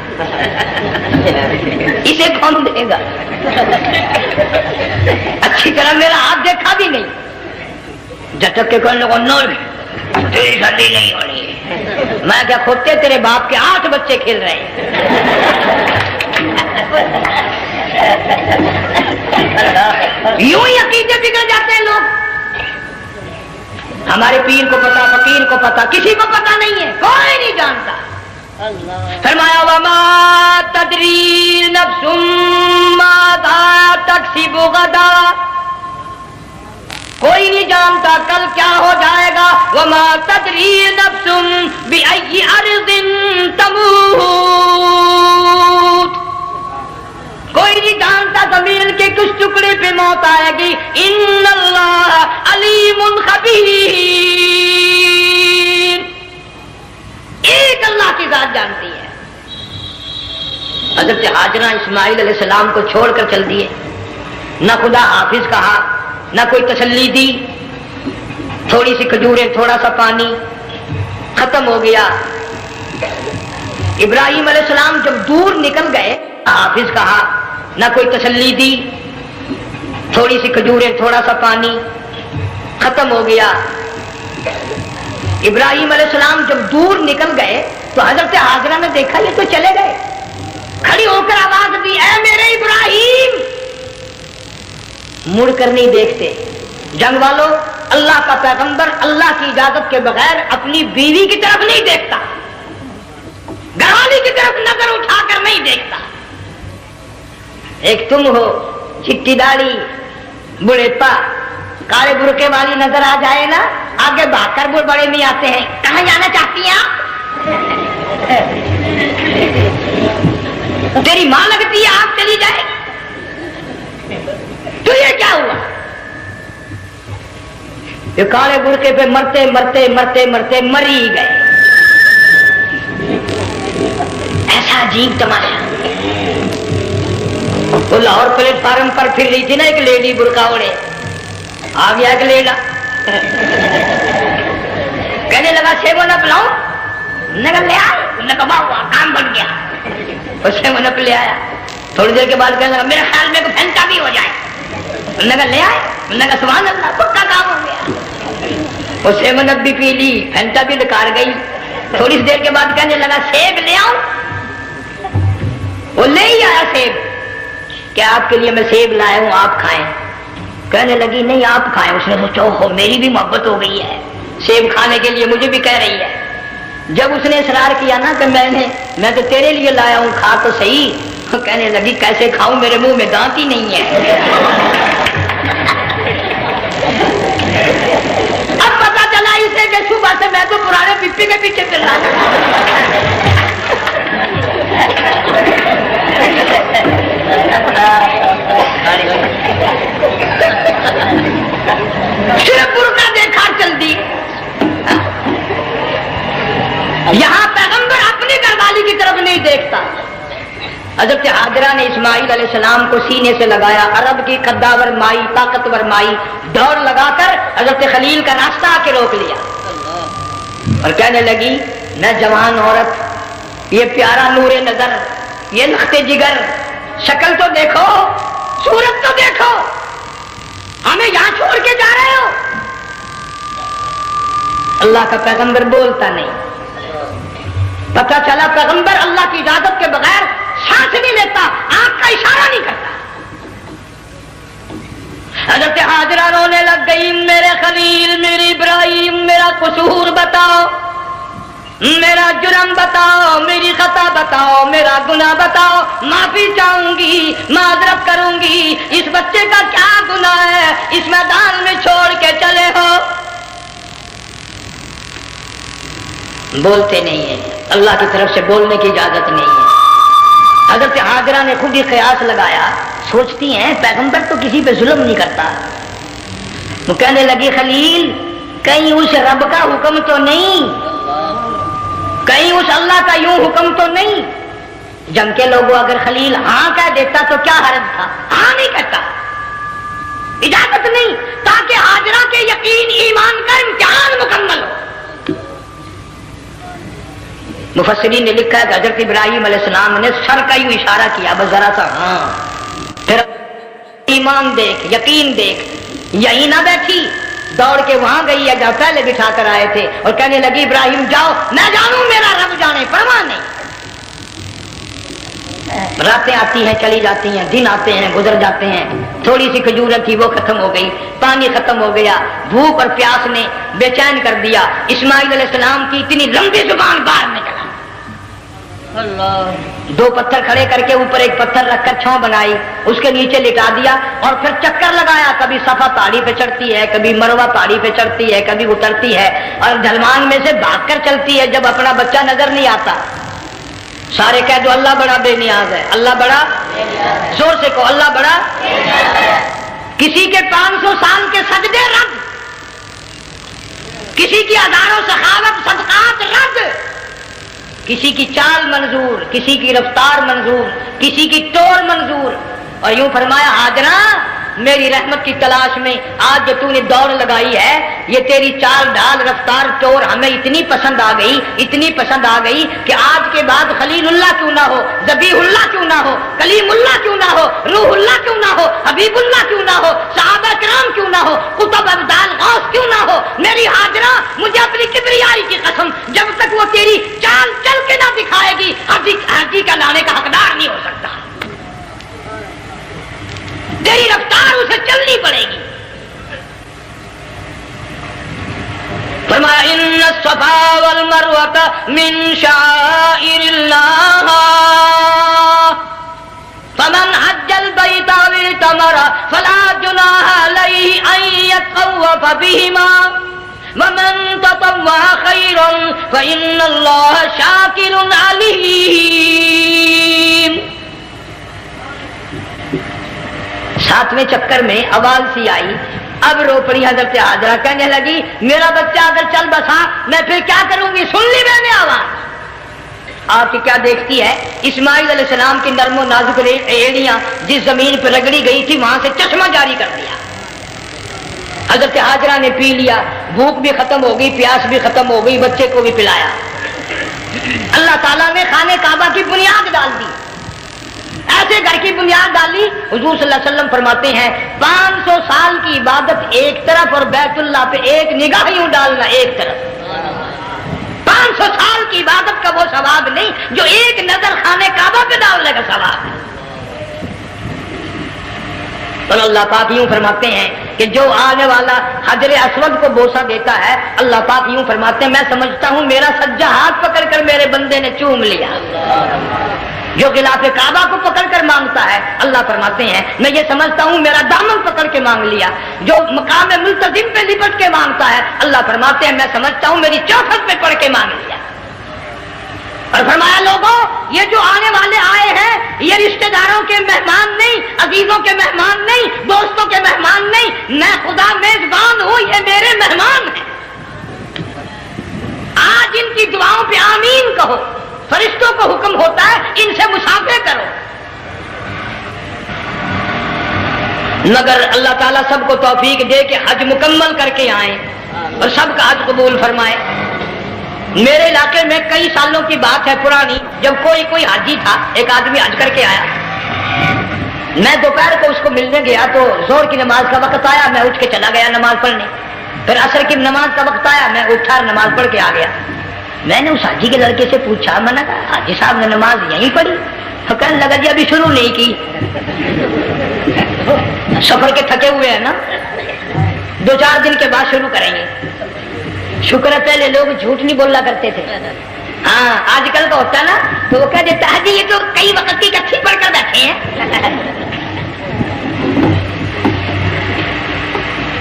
[SPEAKER 2] اسے کون دے گا؟ اچھی طرح میرا ہاتھ دیکھا بھی نہیں، جھٹک کے کہنے لگا نو تیری شادی نہیں ہونی۔ میں کیا کھوتے تیرے باپ کے 8 بچے کھیل رہے ہیں۔ یوں ہی عقیدے بگڑ جاتے ہیں لوگ۔ ہمارے پیر کو پتا، فقیر کو پتا، کسی کو پتا نہیں ہے، کوئی نہیں جانتا۔ فرمایا وما تدری نفس ماذا تکسب غدا، کوئی نہیں جانتا کل کیا ہو جائے گا۔ وما تدری نفس بأي أرض تموت، کوئی نہیں جانتا زمین کے کس ٹکڑے پہ موت آئے گی۔ ان اللہ علیم خبیر، ایک اللہ کی ذات جانتی ہے۔ حضرت ہاجرہ اسماعیل علیہ السلام کو چھوڑ کر چل دیے، نہ خدا حافظ کہا، نہ کوئی تسلی دی، تھوڑی سی کھجوریں، تھوڑا سا پانی، ختم ہو گیا۔ ابراہیم علیہ السلام جب دور نکل گئے، حافظ کہا، نہ کوئی تسلی دی، تھوڑی سی کھجوریں، تھوڑا سا پانی، ختم ہو گیا۔ ابراہیم علیہ السلام جب دور نکل گئے تو حضرت ہاجرہ نے دیکھا یہ تو چلے گئے، کھڑی ہو کر آواز دی، اے میرے ابراہیم۔ مڑ کر نہیں دیکھتے جنگ والوں، اللہ کا پیغمبر اللہ کی اجازت کے بغیر اپنی بیوی کی طرف نہیں دیکھتا، گھر والی کی طرف نظر اٹھا کر نہیں دیکھتا۔ ایک تم ہو، چٹی داڑھی، بڑھیپا، کالے برقعے والی نظر آ جائے نا، آگے بھاگ کر بڑے نہیں آتے ہیں، کہاں جانا چاہتی ہیں آپ؟ تیری ماں لگتی ہے آپ چلی جائے تو یہ کیا ہوا؟ یہ کالے برقعے پہ مرتے مرتے مرتے مرتے مری گئے۔ ایسا عجیب تماشا۔ وہ لاہور پلیٹ فارم پر پھر رہی تھی نا ایک لیڈی برقع اوڑے، آ گیا ایک لیڈا، کہنے لگا سیب و نپ لاؤں؟ نگل لے آئے، نگما ہوا، کام بن گیا، اور سیب و نپ لے آیا۔ تھوڑی دیر کے بعد کہنے لگا میرے خیال میں کوئی پھینکا بھی ہو جائے، نگل لے آئے، نگا سبحان اللہ، پکا کام ہو گیا۔ وہ سیب و نپ بھی پی لی، پھینکا بھی ڈکار گئی۔ تھوڑی سی دیر کے بعد کہنے لگا سیب لے آؤں؟ وہ لے ہی آیا سیب، کہ آپ کے لیے میں سیب لایا ہوں، آپ کھائیں۔ کہنے لگی نہیں آپ کھائیں. اس نے سوچا اوہو میری بھی محبت ہو گئی ہے, سیب کھانے کے لیے مجھے بھی کہہ رہی ہے. جب اس نے اصرار کیا نا کہ میں تو تیرے لیے لایا ہوں, کھا تو صحیح. کہنے لگی کیسے کھاؤں, میرے منہ میں دانت ہی نہیں ہے. اب پتا چلا اسے کہ صبح سے میں تو پرانے پپی کے پیچھے چل رہا تھا. صرف برقع دیکھا چل دی. یہاں پیغمبر اپنی گھر والی کی طرف نہیں دیکھتا. حضرت حاجرہ نے اسماعیل علیہ السلام کو سینے سے لگایا. عرب کی قداور مائی, طاقتور مائی, دوڑ لگا کر حضرت خلیل کا راستہ آ کے روک لیا اور کہنے لگی میں جوان عورت, یہ پیارا نور نظر, یہ لخت جگر, شکل تو دیکھو, صورت تو دیکھو, ہمیں یہاں چھوڑ کے جا رہے ہو. اللہ کا پیغمبر بولتا نہیں. پتہ چلا پیغمبر اللہ کی اجازت کے بغیر سانس نہیں لیتا, آنکھ کا اشارہ نہیں کرتا. حضرت حاجرہ رونے لگ گئی, میرے خلیل, میری ابراہیم, میرا قصور بتاؤ, میرا جرم بتاؤ, میری خطا بتاؤ, میرا گناہ بتاؤ, معافی چاہوں گی, معذرت کروں گی. اس بچے کا کیا گناہ ہے, اس میدان میں چھوڑ کے چلے ہو. بولتے نہیں ہیں, اللہ کی طرف سے بولنے کی اجازت نہیں ہے. حضرت حاجرہ نے خود ہی قیاس لگایا, سوچتی ہیں پیغمبر تو کسی پہ ظلم نہیں کرتا. وہ کہنے لگی خلیل کہیں اس رب کا حکم تو نہیں, کہیں اس اللہ کا یوں حکم تو نہیں. جم کے لوگوں اگر خلیل ہاں کہہ دیتا تو کیا حرج تھا, ہاں نہیں کہتا, اجازت نہیں, تاکہ حاجرہ کے یقین ایمان کا امتحان مکمل ہو. مفسرین نے لکھا ہے کہ حضرت ابراہیم علیہ السلام نے سر کا یوں اشارہ کیا, بس ذرا سا ہاں, پھر ایمان دیکھ, یقین دیکھ. یہی نہ بیٹھی, دوڑ کے وہاں گئی ہے جہاں پہلے بٹھا کر آئے تھے اور کہنے لگی ابراہیم جاؤ, میں جانوں میرا رب جانے, پرواہ نہیں. راتیں آتی ہیں چلی جاتی ہیں, دن آتے ہیں گزر جاتے ہیں. تھوڑی سی کھجور تھی وہ ختم ہو گئی, پانی ختم ہو گیا, بھوک اور پیاس نے بے چین کر دیا. اسماعیل علیہ السلام کی اتنی لمبی زبان باہر نکلا. دو پتھر کھڑے کر کے اوپر ایک پتھر رکھ کر چھاؤں بنائی, اس کے نیچے لٹا دیا اور پھر چکر لگایا. کبھی صفا پہاڑی پہ چڑھتی ہے, کبھی مروہ پہاڑی پہ چڑھتی ہے, کبھی اترتی ہے اور ڈھلوان میں سے بھاگ کر چلتی ہے جب اپنا بچہ نظر نہیں آتا. سارے کہہ دو اللہ بڑا بے نیاز ہے, اللہ بڑا, زور سے کہو اللہ بڑا. کسی کے 500 سال کے سجدے رد, کسی کی ہزاروں سخاوت صدقات رد, کسی کی چال منظور, کسی کی رفتار منظور, کسی کی ٹور منظور. اور یوں فرمایا حاجرہ میری رحمت کی تلاش میں آج جو تو نے دوڑ لگائی ہے, یہ تیری چال ڈھال رفتار ٹور ہمیں اتنی پسند آ گئی, اتنی پسند آ گئی کہ آج کے بعد خلیل اللہ کیوں نہ ہو, ذبیح اللہ کیوں نہ ہو, کلیم اللہ کیوں نہ ہو, روح اللہ کیوں نہ ہو, حبیب اللہ کیوں نہ ہو, صحابہ کرام کیوں نہ ہو, قطب ابدال غوث کیوں نہ ہو. میری حاجرہ مجھے اپنی کبریائی کی قسم, جب تک وہ تیری چال چل کے نہ دکھائے گی حاجی کا لانے کا حقدار نہیں ہو سکتا. تیری رفتار اسے چلنی پڑے گی. فرمایا ان الصفا والمروہ من شعائر اللہ فمن حج البیت او اعتمر فلا جناح علیہ ان یطوف بہما ومن تطوع خیرا فإن اللہ شاکر علیم. 7ویں چکر میں آواز سی آئی, اب رو پڑی حضرت حاجرہ, کہنے لگی میرا بچہ اگر چل بسا میں پھر کیا کروں گی. سن لی میں نے آواز. آپ کی کیا دیکھتی ہے, اسماعیل علیہ السلام کی نرم و نازک ایڑیاں جس زمین پہ رگڑی گئی تھی وہاں سے چشمہ جاری کر دیا. حضرت حاجرہ نے پی لیا, بھوک بھی ختم ہو گئی, پیاس بھی ختم ہو گئی, بچے کو بھی پلایا. اللہ تعالیٰ نے خانے کعبہ کی بنیاد ڈال دی, ایسے گھر کی بنیاد ڈالی. حضور صلی اللہ علیہ وسلم فرماتے ہیں 500 سال کی عبادت ایک طرف اور بیت اللہ پہ ایک نگاہ یوں ڈالنا ایک طرف. 500 سال کی عبادت کا وہ ثواب نہیں جو ایک نظر خانے کعبہ پہ ڈالنے کا ثواب ہے. اور اللہ پاک یوں فرماتے ہیں کہ جو آنے والا حجر اسود کو بوسہ دیتا ہے، اللہ پاک یوں فرماتے ہیں میں سمجھتا ہوں میرا سجا ہاتھ پکڑ کر میرے بندے نے چوم لیا۔ جو غلاف کعبہ کو پکڑ کر مانگتا ہے، اللہ فرماتے ہیں میں یہ سمجھتا ہوں میرا دامن پکڑ کے مانگ لیا۔ جو مقام ملتزم پہ لپٹ کے مانگتا ہے، اللہ فرماتے ہیں میں سمجھتا ہوں میری چوکھٹ پہ پڑھ کے مانگ لیا۔ اور فرمایا لوگوں یہ جو آنے والے آئے ہیں یہ رشتہ داروں کے مہمان نہیں، عزیزوں کے مہمان نہیں، دوستوں کے مہمان نہیں، میں خدا میزبان ہوں، یہ میرے مہمان ہیں۔ آج ان کی دعاؤں پہ آمین کہو، فرشتوں کو حکم ہوتا ہے ان سے مسافہ کرو، مگر اللہ تعالیٰ سب کو توفیق دے کہ حج مکمل کر کے آئیں اور سب کا حج قبول فرمائے۔ میرے علاقے میں کئی سالوں کی بات ہے پرانی، جب کوئی حاجی تھا، ایک آدمی حج کر کے آیا، میں دوپہر کو اس کو ملنے گیا تو زور کی نماز کا وقت آیا، میں اٹھ کے چلا گیا نماز پڑھنے، پھر عصر کی نماز کا وقت آیا، میں اٹھا نماز پڑھ کے آ گیا۔ میں نے اس حاجی کے لڑکے سے پوچھا، میں نے کہا حاجی صاحب نے نماز یہیں پڑھی؟ تو کہنے لگا جی ابھی شروع نہیں کی، سفر کے تھکے ہوئے ہیں نا، 2-4 دن کے بعد شروع کریں گے۔ شکر ہے پہلے لوگ جھوٹ نہیں بولا کرتے تھے، ہاں آج کل کا ہوتا ہے نا تو وہ کہہ دیتا ہے جی یہ تو کئی وقت کی کچھی پڑھ کر بیٹھے ہیں۔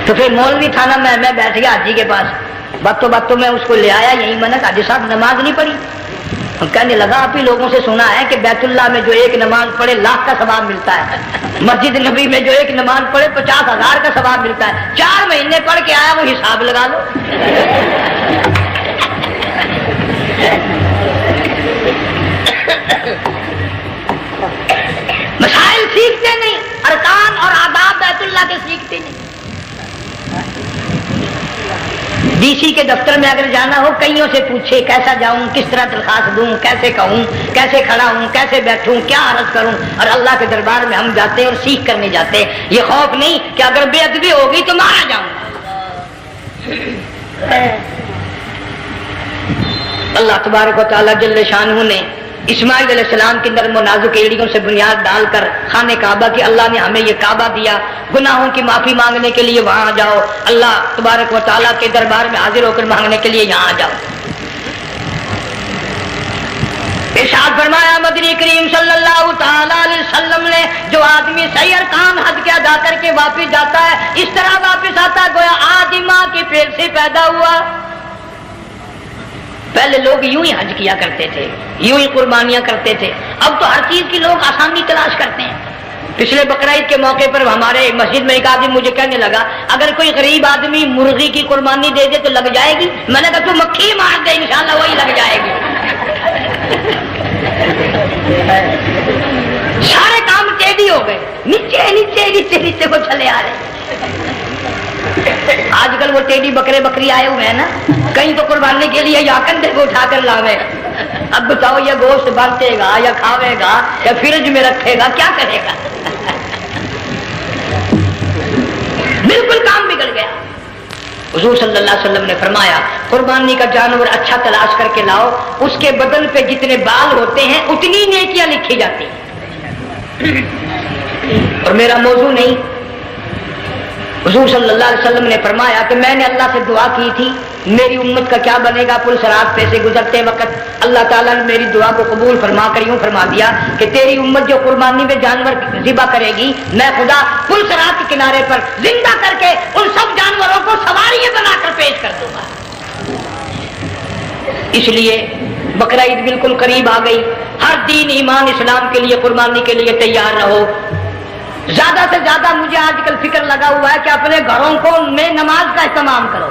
[SPEAKER 2] تو پھر مولوی تھا نا، میں بیٹھ گیا حاجی کے پاس، باتوں میں اس کو لے آیا، یہی میں نے کہا حاجی صاحب نماز نہیں پڑھی؟ کہنے لگا آپ ہی لوگوں سے سنا ہے کہ بیت اللہ میں جو ایک نماز پڑھے 1,00,000 کا ثواب ملتا ہے، مسجد نبی میں جو ایک نماز پڑھے 50,000 کا ثواب ملتا ہے، 4 مہینے پڑھ کے آیا، وہ حساب لگا لو۔ مسائل سیکھتے نہیں، ارکان اور آداب بیت اللہ کے سیکھتے نہیں۔ ڈی سی کے دفتر میں اگر جانا ہو کئیوں سے پوچھے کیسا جاؤں، کس طرح درخواست دوں، کیسے کہوں، کیسے کھڑا ہوں، کیسے بیٹھوں، کیا عرض کروں، اور اللہ کے دربار میں ہم جاتے ہیں اور سیکھ کرنے جاتے ہیں، یہ خوف نہیں کہ اگر بے ادبی ہوگی تو مارا جاؤں گا۔ اللہ تبارک و تعالیٰ جل شانہ نے اسماعیل علیہ السلام کی نرم و نازک ایڑیوں سے بنیاد ڈال کر خانہ کعبہ کی، اللہ نے ہمیں یہ کعبہ دیا، گناہوں کی معافی مانگنے کے لیے وہاں جاؤ، اللہ تبارک و تعالیٰ کے دربار میں حاضر ہو کر مانگنے کے لیے یہاں جاؤ۔ ارشاد فرمایا مدنی کریم صلی اللہ تعالی علیہ وسلم نے جو آدمی صحیح ارکان حج کے ادا کر کے واپس جاتا ہے اس طرح واپس آتا گویا آدمی ماں کی پیٹ سے پیدا ہوا۔ پہلے لوگ یوں ہی حج کیا کرتے تھے، یوں ہی قربانیاں کرتے تھے، اب تو ہر چیز کی لوگ آسانی تلاش کرتے ہیں۔ پچھلے بقرعید کے موقع پر ہمارے مسجد میں ایک آدمی مجھے کہنے لگا اگر کوئی غریب آدمی مرغی کی قربانی دے دے تو لگ جائے گی؟ میں نے کہا تو مکھی مار دے انشاءاللہ وہی لگ جائے گی۔ سارے کام ٹیڑھی ہو گئے، نیچے نیچے نیچے نیچے کو چلے آ رہے۔ آج کل وہ ٹیڑھی بکرے بکری آئے ہوئے ہیں نا، کہیں تو قربانی کے لیے یا کندھے کو اٹھا کر لاوے گا۔ اب بتاؤ یہ گوشت بنتے گا یا کھاوے گا یا فرج میں رکھے گا، کیا کرے گا؟ بالکل کام بگڑ گیا۔ حضور صلی اللہ علیہ وسلم نے فرمایا قربانی کا جانور اچھا تلاش کر کے لاؤ، اس کے بدن پہ جتنے بال ہوتے ہیں اتنی نیکیاں لکھی جاتی ہیں۔ اور میرا موضوع نہیں، حضور صلی اللہ علیہ وسلم نے فرمایا کہ میں نے اللہ سے دعا کی تھی میری امت کا کیا بنے گا، پل صراط پہ سے گزرتے وقت اللہ تعالیٰ نے میری دعا کو قبول فرما کر یوں فرما دیا کہ تیری امت جو قربانی میں جانور ذبح کرے گی میں خدا پل صراط کے کنارے پر زندہ کر کے ان سب جانوروں کو سواریاں بنا کر پیش کر دوں گا۔ اس لیے بقرعید بالکل قریب آ گئی، ہر دین ایمان اسلام کے لیے قربانی کے لیے تیار رہو۔ زیادہ سے زیادہ مجھے آج کل فکر لگا ہوا ہے کہ اپنے گھروں کو میں نماز کا اہتمام کرو۔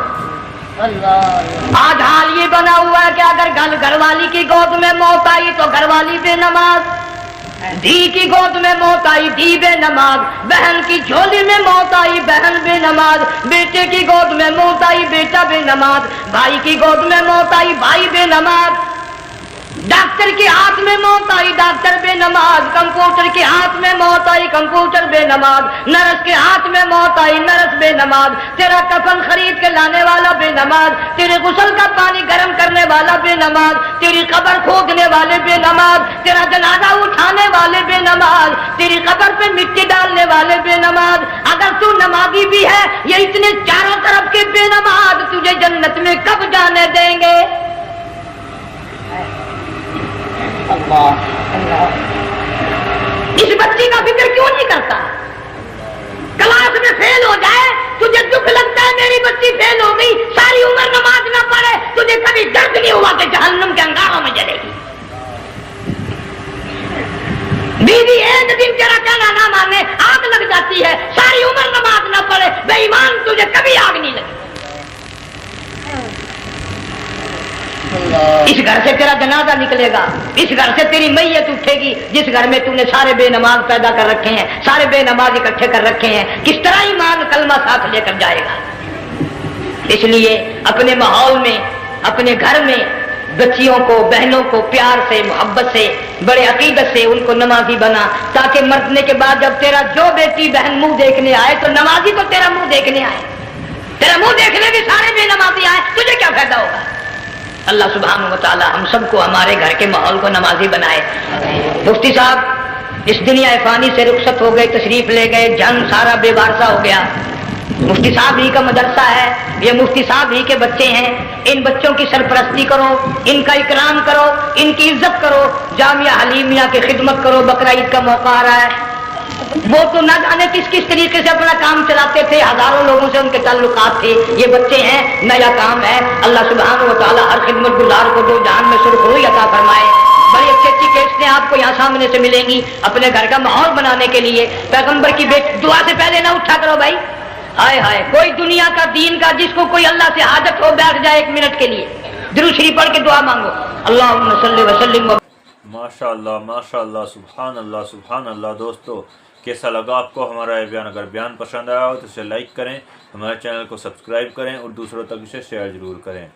[SPEAKER 2] آج حال یہ بنا ہوا ہے کہ اگر گھر والی کی گود میں موت آئی تو گھر والی بے نماز، دھی کی گود میں موت آئی دھی بے نماز، بہن کی جھولی میں موت آئی بہن بے نماز، بیٹے کی گود میں موت آئی بیٹا بے نماز، بھائی کی گود میں موت آئی بھائی بے نماز، ڈاکٹر کے ہاتھ میں موت آئی ڈاکٹر بے نماز، کمپیوٹر کے ہاتھ میں موت آئی کمپیوٹر بے نماز، نرس کے ہاتھ میں موت آئی نرس بے نماز، تیرا کفن خرید کے لانے والا بے نماز، تیرے غسل کا پانی گرم کرنے والا بے نماز، تیری قبر کھودنے والے بے نماز، تیرا جنازہ اٹھانے والے بے نماز، تیری قبر پہ مٹی ڈالنے والے بے نماز، اگر تو نمازی بھی ہے یہ اتنے چاروں طرف کے بے نماز تجھے جنت میں کب جانے دیں گے؟ اللہ اللہ، اس بچی کا فکر کیوں نہیں کرتا؟ کلاس میں فیل ہو جائے تجھے دکھ لگتا ہے میری بچی فیل ہو گئی، ساری عمر نماز نہ پڑھے تجھے کبھی درد نہیں ہوا کہ جہنم کے انگاروں میں جلے گی؟ بیوی ایک دن تیرا کہنا نہ مانے آگ لگ جاتی ہے، ساری عمر نماز نہ پڑھے بے ایمان تجھے کبھی آگ نہیں لگی۔ اس گھر سے تیرا جنازہ نکلے گا، اس گھر سے تیری میت اٹھے گی جس گھر میں تو نے سارے بے نماز پیدا کر رکھے ہیں، سارے بے نماز اکٹھے کر رکھے ہیں، کس طرح ایمان کلمہ ساتھ لے کر جائے گا؟ اس لیے اپنے ماحول میں، اپنے گھر میں بچیوں کو، بہنوں کو پیار سے، محبت سے، بڑے عقیدت سے ان کو نمازی بنا، تاکہ مرنے کے بعد جب تیرا جو بیٹی بہن منہ دیکھنے آئے تو نمازی تو تیرا منہ دیکھنے آئے، تیرا منہ دیکھنے بھی سارے بے نمازی آئے، تجھے کیا فائدہ ہوگا؟ اللہ سبحانہ و تعالی ہم سب کو ہمارے گھر کے ماحول کو نمازی بنائے۔ مفتی صاحب اس دنیا فانی سے رخصت ہو گئے، تشریف لے گئے، جان سارا بے وارثہ ہو گیا۔ مفتی صاحب ہی کا مدرسہ ہے، یہ مفتی صاحب ہی کے بچے ہیں، ان بچوں کی سرپرستی کرو، ان کا اکرام کرو، ان کی عزت کرو، جامعہ حلیمیہ کی خدمت کرو۔ بقرہ عید کا موقع آ رہا ہے، وہ تو نہ جانے کس کس طریقے سے اپنا کام چلاتے تھے، ہزاروں لوگوں سے ان کے تعلقات تھے، یہ بچے ہیں، نیا کام ہے۔ اللہ سبحانہ و تعالیٰ ہر خدمت گزار کو دو جہان میں سرخروئی عطا فرمائے۔ بڑی اچھی اچھی کیسٹیں آپ کو یہاں سامنے سے ملیں گی اپنے گھر کا ماحول بنانے کے لیے۔ پیغمبر کی دعا سے پہلے نہ اٹھا کرو بھائی، ہائے ہائے، کوئی دنیا کا دین کا جس کو کوئی اللہ سے حاجت ہو بیٹھ جائے ایک منٹ کے لیے، درود شریف پڑھ کے دعا مانگو، اللہم صلی وسلم۔
[SPEAKER 1] ماشاء اللہ، سبحان اللہ، سبحان اللہ۔ دوستو کیسا لگا آپ کو ہمارا یہ بیان؟ اگر بیان پسند آیا ہو تو اسے لائک کریں، ہمارے چینل کو سبسکرائب کریں اور دوسروں تک اسے شیئر ضرور کریں۔